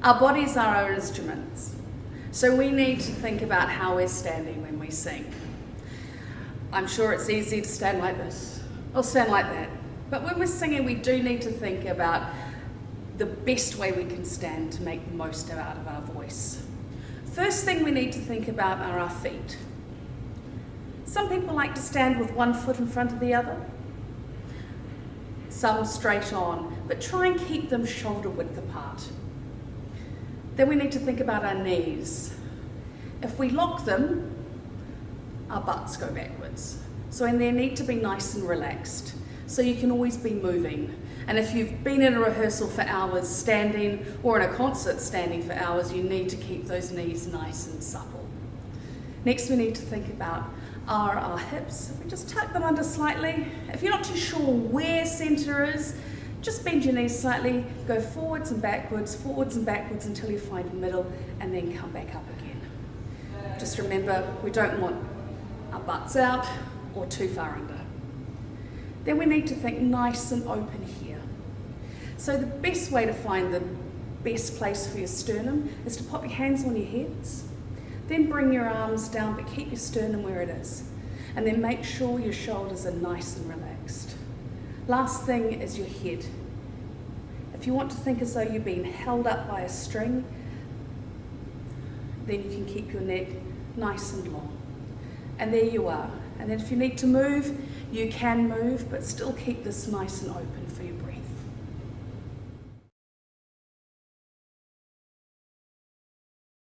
Our bodies are our instruments, so we need to think about how we're standing when we sing. I'm sure it's easy to stand like this or stand like that, but when we're singing we do need to think about the best way we can stand to make the most out of our voice. First thing we need to think about are our feet. Some people like to stand with one foot in front of the other, some straight on, but try and keep them shoulder width apart. Then we need to think about our knees. If we lock them, our butts go backwards. So they need to be nice and relaxed, so you can always be moving. And if you've been in a rehearsal for hours standing, or in a concert standing for hours, you need to keep those knees nice and supple. Next we need to think about are our hips. If we just tuck them under slightly. If you're not too sure where centre is, just bend your knees slightly, go forwards and backwards until you find middle, and then come back up again. Just remember, we don't want our butts out or too far under. Then we need to think nice and open here. So the best way to find the best place for your sternum is to pop your hands on your heads, then bring your arms down, but keep your sternum where it is. And then make sure your shoulders are nice and relaxed. Last thing is your head. If you want to think as though you're being held up by a string, then you can keep your neck nice and long. And there you are. And then if you need to move, you can move, but still keep this nice and open for your breath.